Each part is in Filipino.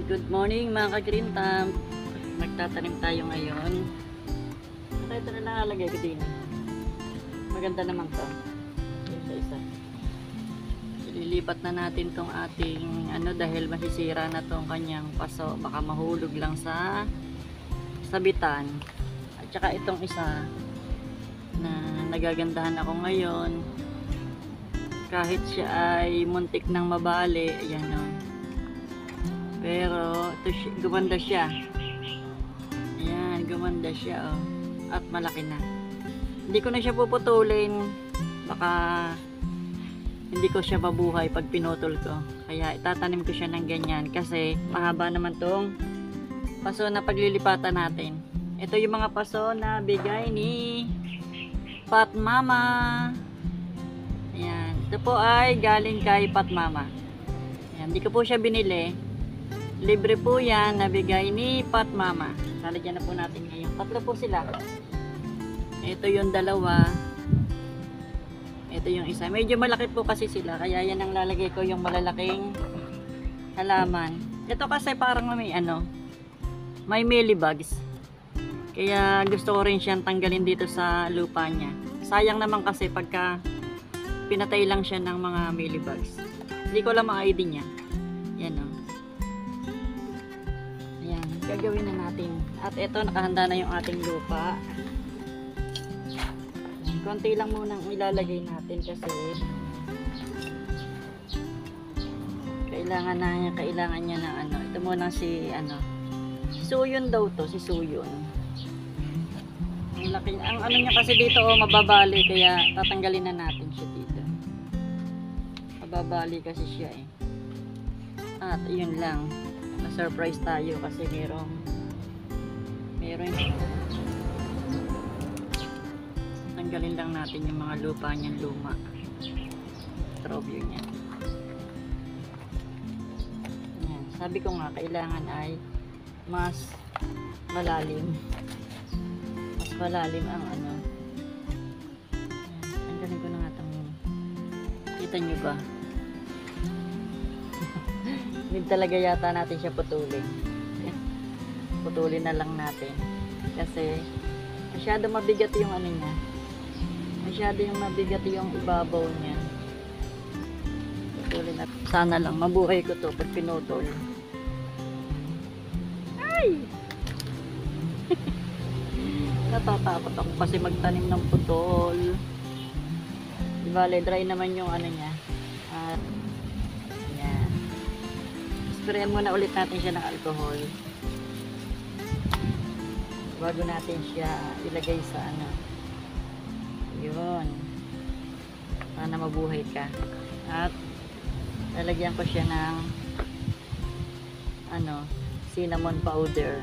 Good morning mga ka-green thumb. Magtatanim tayo ngayon. Ito na nakalagay ko din. Maganda naman to. Isa-isa. Ililipat na natin tong ating dahil masisira na tong kanyang paso. Baka mahulog lang sa sabitan. At saka itong isa na nagagandahan ako ngayon. Kahit siya ay muntik nang mabali. Ayan o. Pero gumanda siya. Ayan, gumanda siya oh. At malaki na. Hindi ko na siya puputulin. Baka hindi ko siya mabuhay pag pinutol ko. Kaya itatanim ko siya ng ganyan kasi mahaba naman tong paso na paglilipatan natin. Ito yung mga paso na bigay ni Pat Mama. Ayan, ito po ay galing kay Pat Mama. Ayan, hindi ko po siya binili. Libre po yan, nabigay ni Pat Mama. Lalagyan na po natin ngayon. Tatlo po sila. Ito yung dalawa. Ito yung isa. Medyo malaki po kasi sila. Kaya yan ang lalagay ko yung malalaking halaman. Ito kasi parang may mealybugs. Kaya gusto ko rin siyang tanggalin dito sa lupa niya. Sayang naman kasi pagka pinatay lang siya ng mga mealybugs. Hindi ko alam ang ID niya. Yan o. Gagawin na natin. At ito, nakahanda na yung ating lupa. Konti lang munang ilalagay natin kasi kailangan niya ng ito muna si Suyon daw to, si Suyon. Ang laki, ang niya kasi dito mababali kaya tatanggalin na natin siya dito. Mababali kasi siya eh. At yun lang. Na-surprise tayo kasi meron tanggalin lang natin yung mga lupa niyang luma, trobyo niya. Yan. Sabi ko nga kailangan ay mas malalim ang Yan. Tanggalin ko na nga itong kita nyo ba? Need talaga yata natin siya putulin. Putulin na lang natin. Kasi masyado mabigat yung niya. Masyado yung mabigat yung ibabaw niya. Putulin na. Sana lang mabuhay ko to pag pinutol. Ay! Natatakot ako kasi magtanim ng putol. Bale, dry naman yung niya. At sprayan muna ulit natin siya ng alcohol bago natin siya ilagay sa yun, para mabuhay ka. At lalagyan ko siya ng cinnamon powder.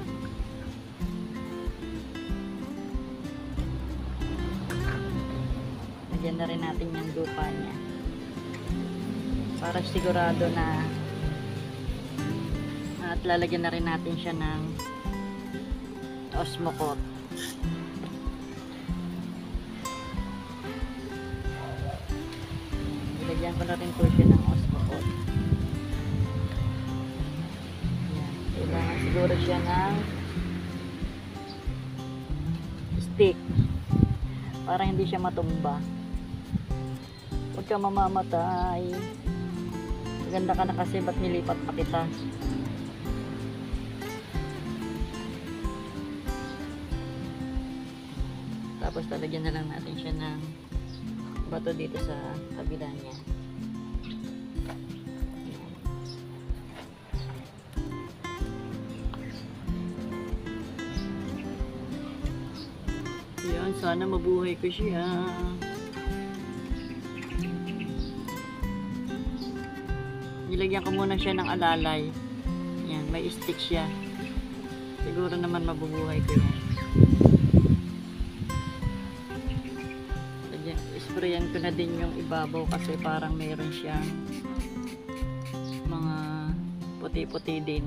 Lagyan na rin natin yung lupa niya para sigurado na. At lalagyan na rin natin siya ng Osmocote. Ilagyan ko na rin po siya ng Osmocote. Yan. Kailangan siguro siya ng stick para hindi siya matumba. Huwag ka mamamatay. Maganda ka na kasi ba't nilipat pa kita? Tapos lalagyan na lang natin siya ng bato dito sa kabila niya. Yan, sana mabuhay ko siya. Nilagyan ko muna siya ng alalay. Yan, may stick siya. Siguro naman mabubuhay ko yan. Sprayan ko na din yung ibabaw kasi parang meron siyang mga puti-puti din.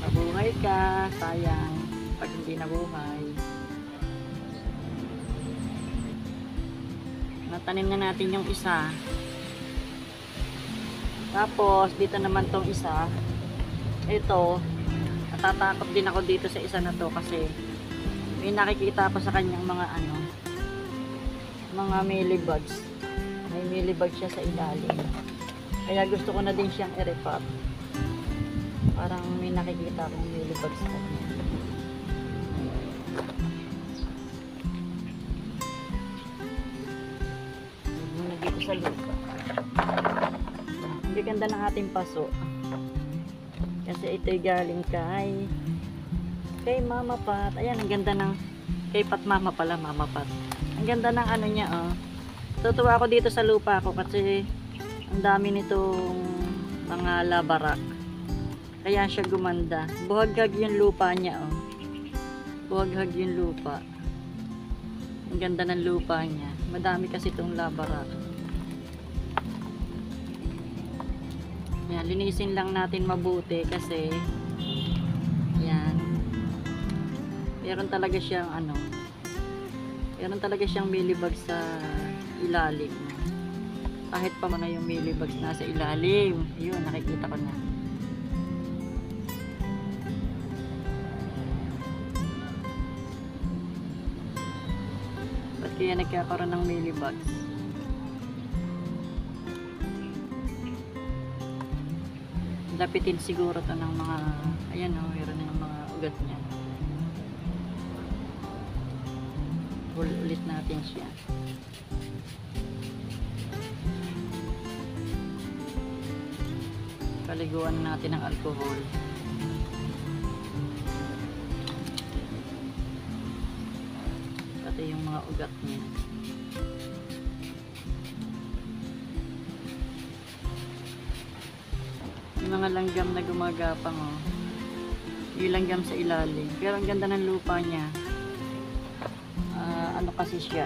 Mabuhay Mabuhay ka, sayang pag hindi nabuhay. Natanim na natin yung isa. Tapos dito naman tong isa. Ito, natatakot din ako dito sa isa na to kasi may nakikita ako sa kanyang mga mga mealybugs. May mealybugs siya sa ilalim. Kaya gusto ko na din siyang i-repot. Parang may nakikita akong mealybugs sa kanya. Muna dito sa lupa. Ang ganda ng ating paso. Kasi ito'y galing kay Mama Pat. Ayan, ang ganda ng kay Pat Mama pala, Mama Pat. Ang ganda ng ano niya, oh. Tutuwa ako dito sa lupa ko kasi ang dami nitong mga labarak. Kaya siya gumanda. Buhaghag yung lupa niya, oh. Buhaghag yung lupa. Ang ganda ng lupa niya. Madami kasi itong labarak. Yan, linisin lang natin mabuti kasi yan. Meron talaga siyang meron talaga siyang mealybugs sa ilalim. Kahit pa man na yung mealybugs nasa ilalim. Yun, nakikita ko na. Ba't kaya nagkakaroon ng mealybugs? Lapitin siguro to ng mga, ayan o, meron na yung mga ugat niya. Ulit natin siya. Paliguan natin ng alcohol. Pati yung mga ugat niya. Yung mga langgam na gumagapang, oh. Yung langgam sa ilalim. Pero ang ganda ng lupa niya. Ano kasi siya.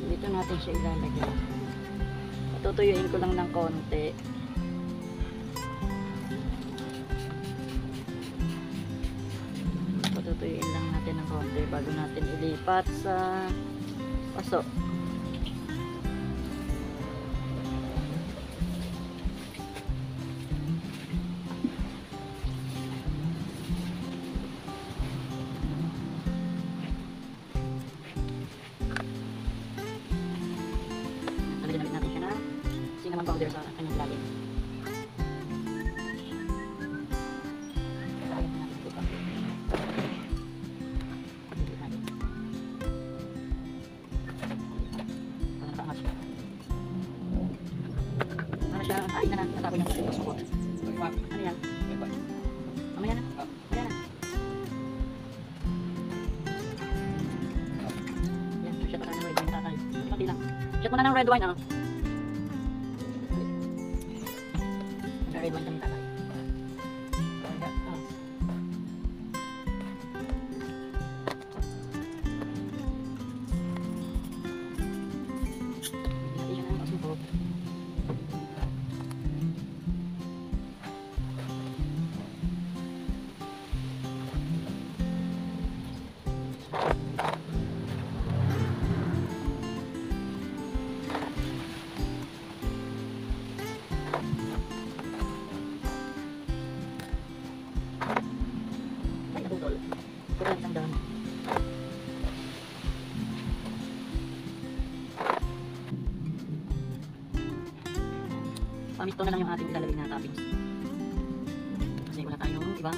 Dito natin siya ilalagay. Patutuyuin ko lang ng konti. Patutuyuin lang natin ng konti bago natin ilipat sa paso. Powder sa kanyang lalim. Ano siya? Ay, natapon niya sa suko. Ano yan? Mamaya na. Mamaya na. Yan, shot na ng red wine tatay. Kunti lang. Shot mo na ng red wine, red wine kami tatay. Natin siya ng pasubok. Kurang isang daan. Pamito na lang yung ating ilalagay na toppings. Kasi wala tayong ibang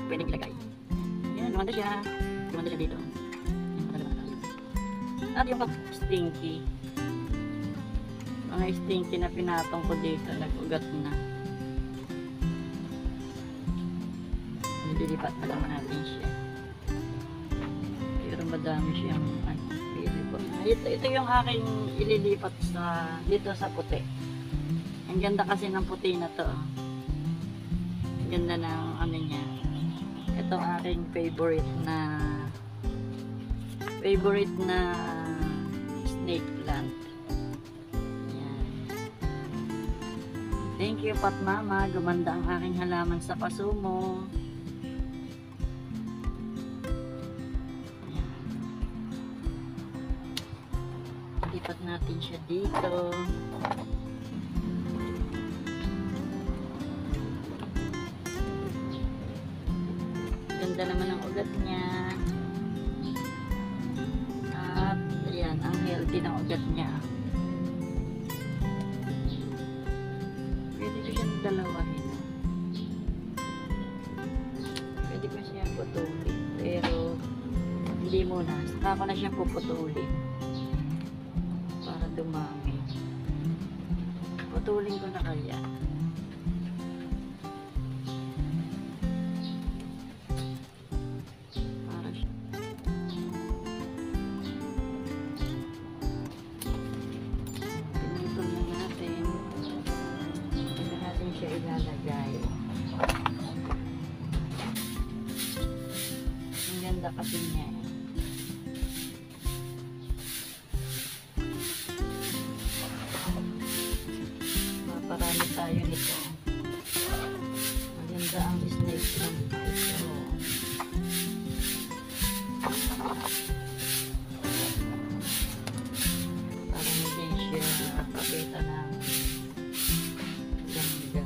pwedeng ilagay. Yan, lumanda siya. Lumanda siya dito. At yung stinky. Mga stinky na pinatong ko dito, nag-ugat na. Nililipat na naman natin siya. Pero madami siyang ito yung aking ililipat sa dito sa puti. Ang ganda kasi ng puti na to. Ang ganda ng ano niya. Ito aking favorite na snake plant. Yan. Thank you, Pat Mama. Gumanda ang aking halaman sa paso mo. Pat natin siya dito. Ganda naman ang ugat niya. At ayan, ang healthy ng ugat niya. Pwede ko siyang dalawahin. Pwede ko siyang putulin. Pero hindi muna. Saka ko na siyang puputulin. Para dumami. Putulin ko na kaya. Para siya. Pinutol na natin. Dito natin siya ilalagay. Ang ganda kasi niya. Marami tayo nito. Maganda ang snake plant ito. Para hindi siya kapita ng ganda.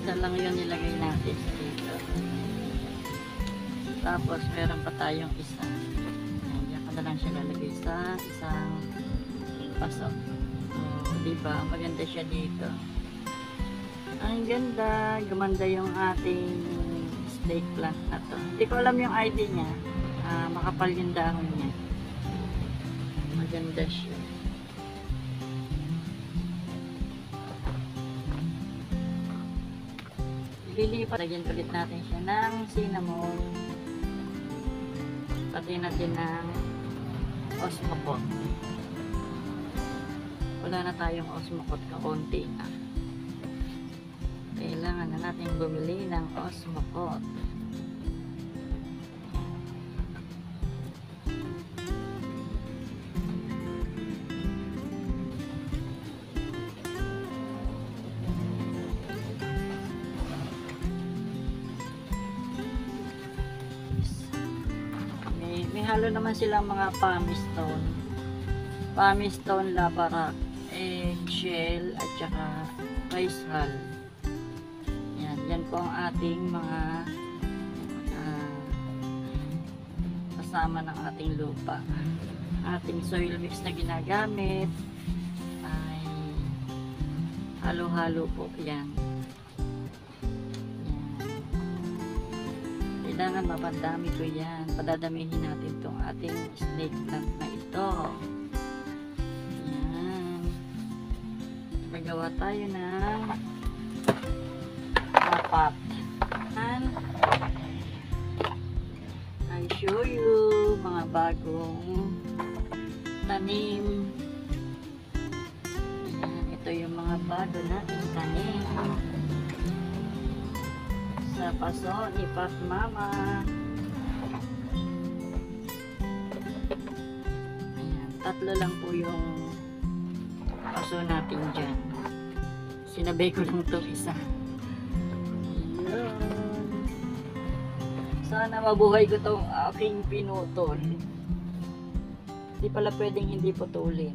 Isa lang yun nilagay natin dito. Tapos meron pa tayong isa. Diyan ka na lang siya lalagay sa isang paso. Diba? Maganda siya dito. Ang ganda. Gumanda yung ating snake plant na to. Hindi ko alam yung ID niya. Makapal yung dahon niya. Maganda siya. Lilipat, lagyan ulit natin siya ng cinnamon. Pati natin ng osmocot. Wala na tayong osmocot, kaunti na. Kailangan na natin bumili ng osmocot. May halo naman silang mga pumice-stone. Pumice-stone, labarak, eggshell, at saka rice hull. Yan po ang ating mga kasama ng ating lupa. Ating soil mix na ginagamit ay halo-halo po yan. Kailangan mapadami ko yan. Padadamihin natin itong ating snake plant na ito. Yan. Magawa tayo ng apat. I show you mga bagong tanim. Yan. Ito yung mga bago nating tanim. Sa paso ni Pat Mama. Ayan, tatlo lang po yung paso natin dyan. Sinabay ko lang itong isa. Ayan. Sana mabuhay ko itong aking pinutol. Hindi pala pwedeng hindi putulin.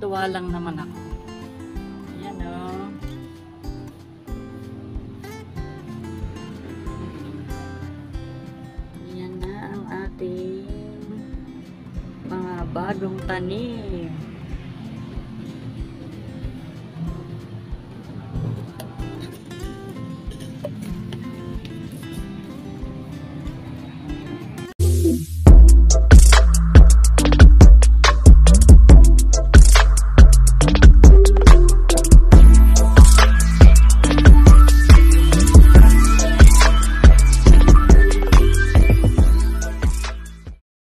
Tuwa lang naman ako. Yan na ang ating mga bagong tanim.